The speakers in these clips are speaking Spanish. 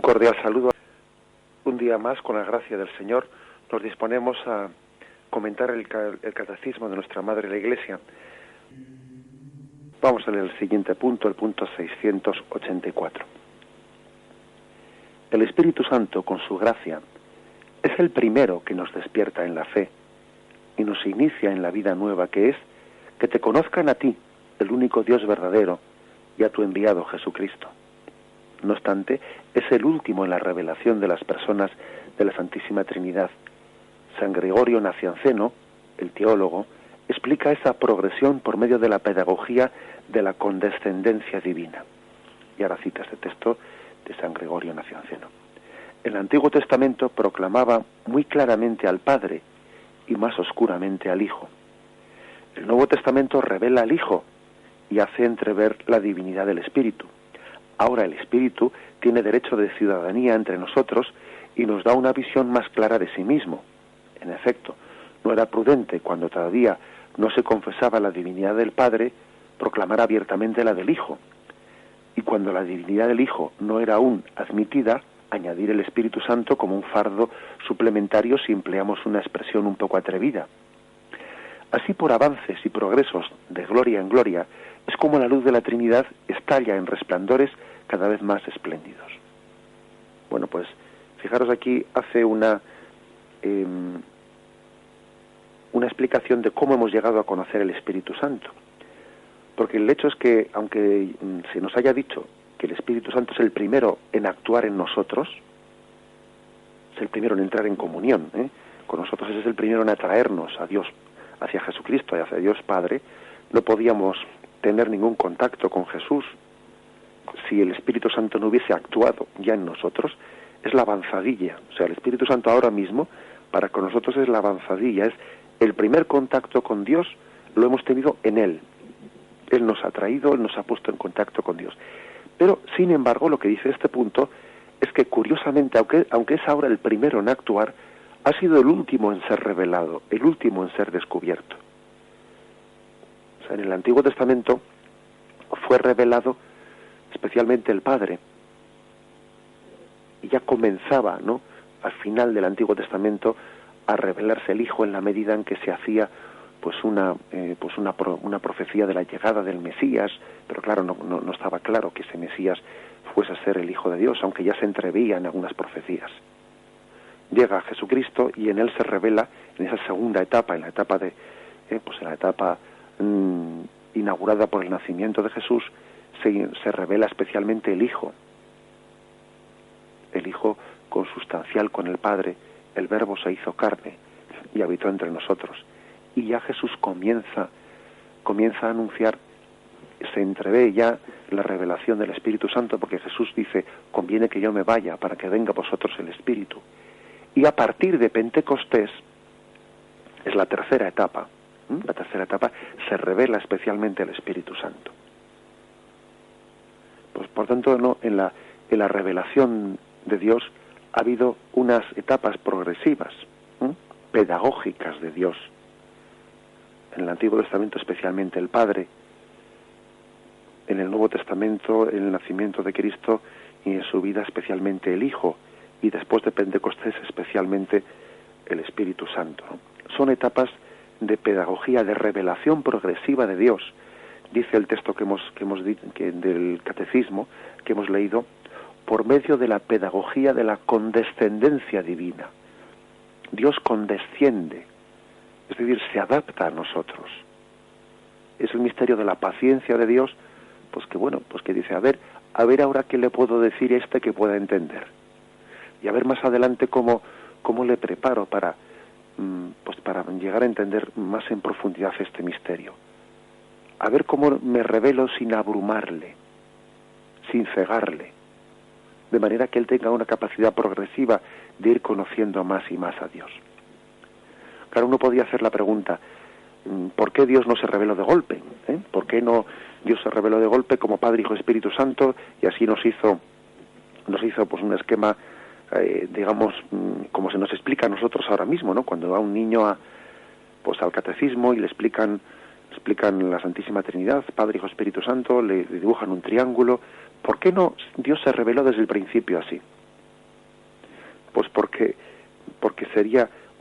cordial saludo. Un día más, con la gracia del Señor, nos disponemos a comentar el catecismo de nuestra Madre la Iglesia. Vamos a leer el siguiente punto, el punto 684. El Espíritu Santo, con su gracia, es el primero que nos despierta en la fe y nos inicia en la vida nueva, que es que te conozcan a ti, el único Dios verdadero, y a tu enviado Jesucristo. No obstante, es el último en la revelación de las personas de la Santísima Trinidad. San Gregorio Nacianceno, el teólogo, explica esa progresión por medio de la pedagogía de la condescendencia divina. Y ahora cita este texto de San Gregorio Nacianceno. El Antiguo Testamento proclamaba muy claramente al Padre y más oscuramente al Hijo. El Nuevo Testamento revela al Hijo y hace entrever la divinidad del Espíritu. Ahora el Espíritu tiene derecho de ciudadanía entre nosotros y nos da una visión más clara de sí mismo. En efecto, no era prudente, cuando todavía no se confesaba la divinidad del Padre, proclamar abiertamente la del Hijo. Y cuando la divinidad del Hijo no era aún admitida, añadir el Espíritu Santo como un fardo suplementario si empleamos una expresión un poco atrevida. Así, por avances y progresos de gloria en gloria, es como la luz de la Trinidad estalla en resplandores cada vez más espléndidos. Bueno, pues fijaros, aquí hace una explicación de cómo hemos llegado a conocer el Espíritu Santo. Porque el hecho es que, aunque se nos haya dicho que el Espíritu Santo es el primero en actuar en nosotros, es el primero en entrar en comunión con nosotros, es el primero en atraernos a Dios, hacia Jesucristo y hacia Dios Padre, no podíamos tener ningún contacto con Jesús si el Espíritu Santo no hubiese actuado ya en nosotros. Es la avanzadilla, o sea, el Espíritu Santo ahora mismo para con nosotros es la avanzadilla, es el primer contacto con Dios, lo hemos tenido en Él. Él nos ha traído, Él nos ha puesto en contacto con Dios. Pero, sin embargo, lo que dice este punto es que, curiosamente, aunque es ahora el primero en actuar, ha sido el último en ser revelado, el último en ser descubierto. O sea, en el Antiguo Testamento fue revelado especialmente el Padre, y ya comenzaba, ¿no?, al final del Antiguo Testamento a revelarse el Hijo en la medida en que se hacía una profecía de la llegada del Mesías, pero claro, no estaba claro que ese Mesías fuese a ser el Hijo de Dios, aunque ya se entreveían algunas profecías. Llega Jesucristo y en él se revela, en esa segunda etapa, en la etapa inaugurada por el nacimiento de Jesús, se revela especialmente el Hijo consustancial con el Padre. El Verbo se hizo carne y habitó entre nosotros. Y ya Jesús comienza a anunciar, se entrevé ya la revelación del Espíritu Santo, porque Jesús dice: conviene que yo me vaya para que venga a vosotros el Espíritu. Y a partir de Pentecostés es la tercera etapa. La tercera etapa se revela especialmente el Espíritu Santo. Pues por tanto, ¿no?, en la revelación de Dios ha habido unas etapas progresivas, pedagógicas de Dios. En el Antiguo Testamento especialmente el Padre, en el Nuevo Testamento en el nacimiento de Cristo y en su vida especialmente el Hijo, y después de Pentecostés especialmente el Espíritu Santo. Son etapas de pedagogía, de revelación progresiva de Dios. Dice el texto del Catecismo que hemos leído, por medio de la pedagogía de la condescendencia divina. Dios condesciende, es decir, se adapta a nosotros. Es el misterio de la paciencia de Dios, que dice, a ver ahora qué le puedo decir a este que pueda entender. Y a ver más adelante cómo le preparo para llegar a entender más en profundidad este misterio. A ver cómo me revelo sin abrumarle, sin cegarle, de manera que él tenga una capacidad progresiva de ir conociendo más y más a Dios. Claro, uno podía hacer la pregunta: ¿por qué Dios no se reveló de golpe? ¿Por qué no Dios se reveló de golpe como Padre, Hijo, Espíritu Santo, y así nos hizo pues un esquema, como se nos explica a nosotros ahora mismo, ¿no? Cuando va un niño al catecismo y le explican la Santísima Trinidad, Padre, Hijo, Espíritu Santo, le dibujan un triángulo. ¿Por qué no Dios se reveló desde el principio así? Pues porque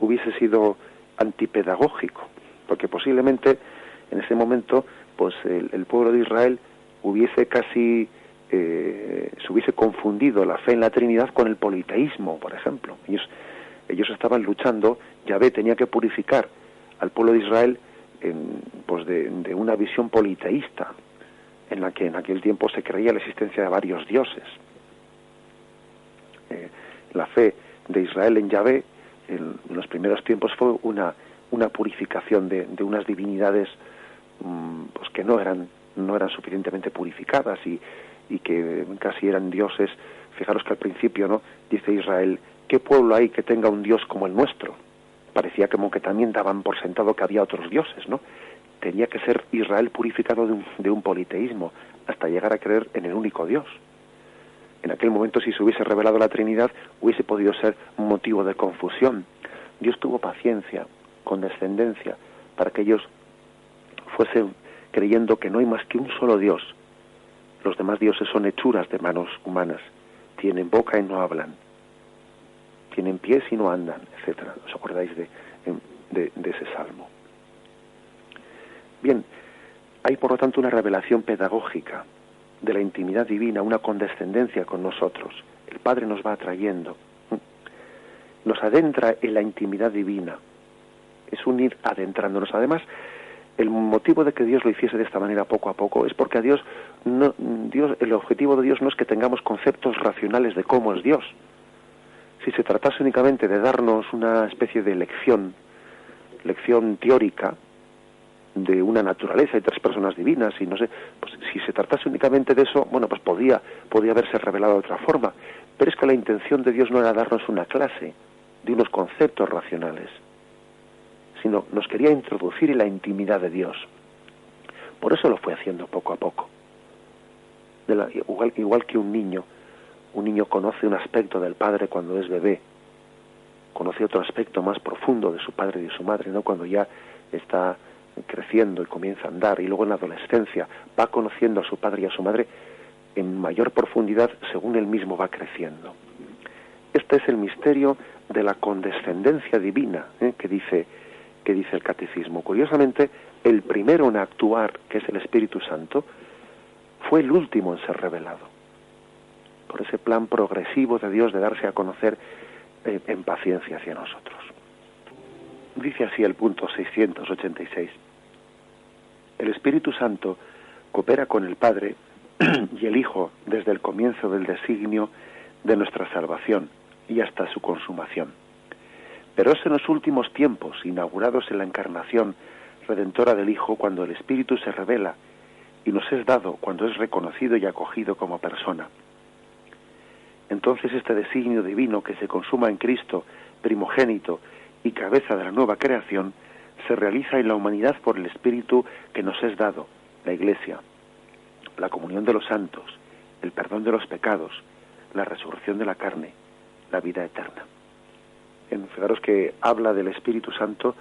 hubiese sido antipedagógico, porque posiblemente en ese momento pues el pueblo de Israel hubiese casi se hubiese confundido la fe en la Trinidad con el politeísmo, por ejemplo. Ellos estaban luchando. Yahvé tenía que purificar al pueblo de Israel de una visión politeísta, en la que en aquel tiempo se creía la existencia de varios dioses. La fe de Israel en Yahvé en los primeros tiempos fue una purificación de unas divinidades pues que no eran suficientemente purificadas y que casi eran dioses. Fijaros que al principio, ¿no?, dice Israel: ¿qué pueblo hay que tenga un dios como el nuestro? Parecía como que también daban por sentado que había otros dioses, ¿no? Tenía que ser Israel purificado de un politeísmo hasta llegar a creer en el único Dios. En aquel momento, si se hubiese revelado la Trinidad, hubiese podido ser un motivo de confusión. Dios tuvo paciencia, condescendencia, para que ellos fuesen creyendo que no hay más que un solo Dios. Los demás dioses son hechuras de manos humanas. Tienen boca y no hablan. Tienen pies y no andan, etcétera. ¿Os acordáis de ese salmo? Bien, hay por lo tanto una revelación pedagógica de la intimidad divina, una condescendencia con nosotros. El Padre nos va atrayendo, nos adentra en la intimidad divina. Es un ir adentrándonos. Además, el motivo de que Dios lo hiciese de esta manera poco a poco es porque el objetivo de Dios no es que tengamos conceptos racionales de cómo es Dios. Si se tratase únicamente de darnos una especie de lección teórica de una naturaleza y tres personas divinas, y no sé, pues si se tratase únicamente de eso, bueno, pues podía haberse revelado de otra forma. Pero es que la intención de Dios no era darnos una clase de unos conceptos racionales, sino nos quería introducir en la intimidad de Dios. Por eso lo fue haciendo poco a poco. Igual que un niño conoce un aspecto del padre cuando es bebé, conoce otro aspecto más profundo de su padre y de su madre, ¿no?, cuando ya está creciendo y comienza a andar, y luego en la adolescencia va conociendo a su padre y a su madre en mayor profundidad según él mismo va creciendo. Este es el misterio de la condescendencia divina, que dice el catecismo. Curiosamente, el primero en actuar, que es el Espíritu Santo, fue el último en ser revelado, por ese plan progresivo de Dios de darse a conocer en paciencia hacia nosotros. Dice así el punto 686. El Espíritu Santo coopera con el Padre y el Hijo desde el comienzo del designio de nuestra salvación y hasta su consumación. Pero es en los últimos tiempos, inaugurados en la encarnación redentora del Hijo, cuando el Espíritu se revela y nos es dado, cuando es reconocido y acogido como persona. Entonces este designio divino que se consuma en Cristo, primogénito y cabeza de la nueva creación, se realiza en la humanidad por el Espíritu que nos es dado, la Iglesia, la comunión de los santos, el perdón de los pecados, la resurrección de la carne, la vida eterna. Fijaros que habla del Espíritu Santo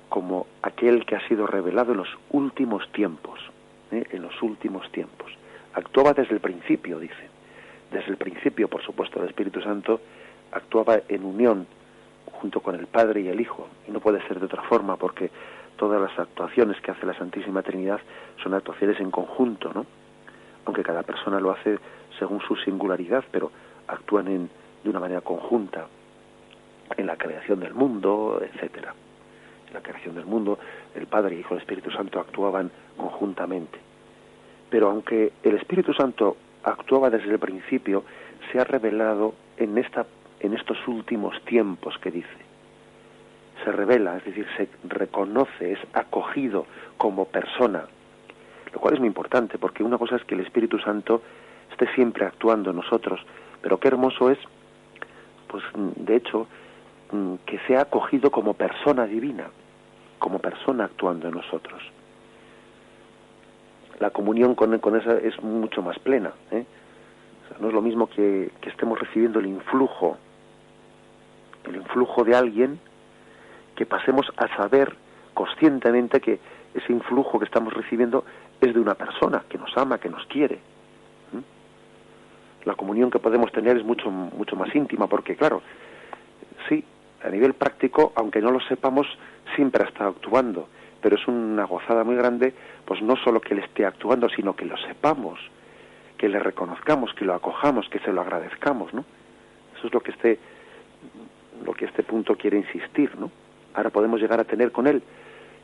como aquel que ha sido revelado en los últimos tiempos, en los últimos tiempos. Actuaba desde el principio, dice. Desde el principio, por supuesto, el Espíritu Santo actuaba en unión junto con el Padre y el Hijo, y no puede ser de otra forma, porque todas las actuaciones que hace la Santísima Trinidad son actuaciones en conjunto, ¿no? Aunque cada persona lo hace según su singularidad, pero actúan de una manera conjunta en la creación del mundo, etcétera. En la creación del mundo, el Padre, el Hijo y el Espíritu Santo actuaban conjuntamente. Pero aunque el Espíritu Santo actuaba desde el principio, se ha revelado en estos últimos tiempos que dice. Se revela, es decir, se reconoce, es acogido como persona, lo cual es muy importante, porque una cosa es que el Espíritu Santo esté siempre actuando en nosotros, pero qué hermoso es, pues de hecho, que sea acogido como persona divina, como persona actuando en nosotros. La comunión con esa es mucho más plena, O sea, no es lo mismo que estemos recibiendo el influjo de alguien, que pasemos a saber conscientemente que ese influjo que estamos recibiendo es de una persona que nos ama, que nos quiere. La comunión que podemos tener es mucho más íntima, porque claro, sí, a nivel práctico, aunque no lo sepamos, siempre ha estado actuando, pero es una gozada muy grande, pues no solo que Él esté actuando, sino que lo sepamos, que le reconozcamos, que lo acojamos, que se lo agradezcamos, ¿no? Eso es lo que este punto quiere insistir, ¿no? Ahora podemos llegar a tener con Él,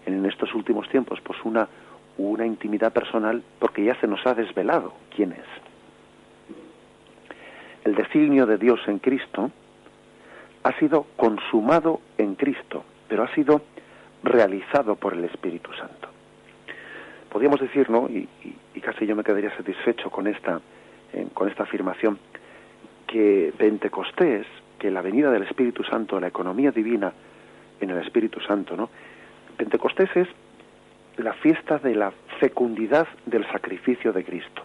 en estos últimos tiempos, pues una intimidad personal, porque ya se nos ha desvelado quién es. El designio de Dios en Cristo ha sido consumado en Cristo, pero ha sido realizado por el Espíritu Santo. Podríamos decir, ¿no? Y casi yo me quedaría satisfecho con esta afirmación, que Pentecostés, que la venida del Espíritu Santo, la economía divina en el Espíritu Santo, ¿no? Pentecostés es la fiesta de la fecundidad del sacrificio de Cristo.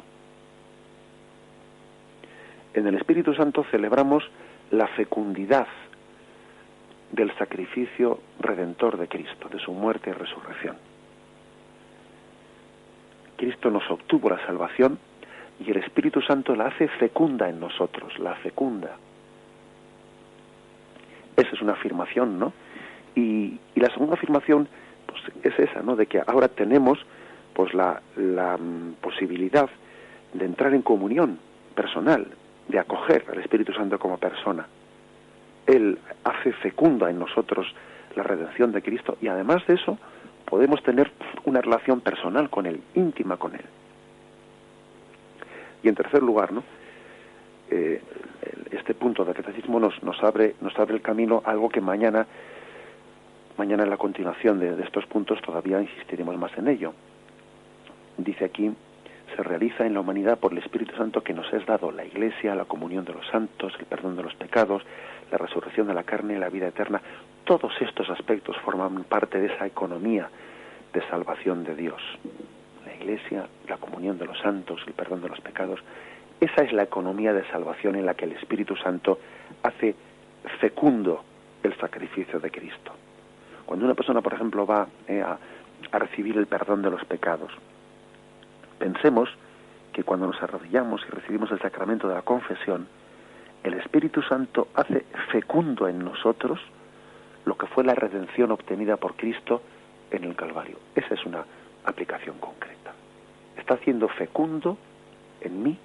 En el Espíritu Santo celebramos la fecundidad del sacrificio redentor de Cristo, de su muerte y resurrección. Cristo nos obtuvo la salvación y el Espíritu Santo la hace fecunda en nosotros, la fecunda. Esa es una afirmación, ¿no? Y la segunda afirmación, pues, es esa, ¿no? De que ahora tenemos, pues, la posibilidad de entrar en comunión personal, de acoger al Espíritu Santo como persona. Él hace fecunda en nosotros la redención de Cristo y además de eso podemos tener una relación personal con Él, íntima con Él. Y en tercer lugar, ¿no? Este punto del catecismo nos abre el camino a algo que mañana en la continuación de estos puntos todavía insistiremos más en ello. Dice aquí: se realiza en la humanidad por el Espíritu Santo que nos es dado la Iglesia, la comunión de los santos, el perdón de los pecados, la resurrección de la carne y la vida eterna. Todos estos aspectos forman parte de esa economía de salvación de Dios. La Iglesia, la comunión de los santos, el perdón de los pecados. Esa es la economía de salvación en la que el Espíritu Santo hace fecundo el sacrificio de Cristo. Cuando una persona, por ejemplo, va a recibir el perdón de los pecados, pensemos que cuando nos arrodillamos y recibimos el sacramento de la confesión, el Espíritu Santo hace fecundo en nosotros lo que fue la redención obtenida por Cristo en el Calvario. Esa es una aplicación concreta. Está haciendo fecundo en mí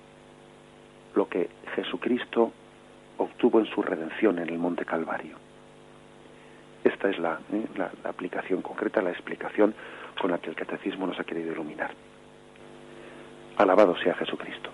lo que Jesucristo obtuvo en su redención en el Monte Calvario. Esta es la aplicación concreta, la explicación con la que el catecismo nos ha querido iluminar. Alabado sea Jesucristo.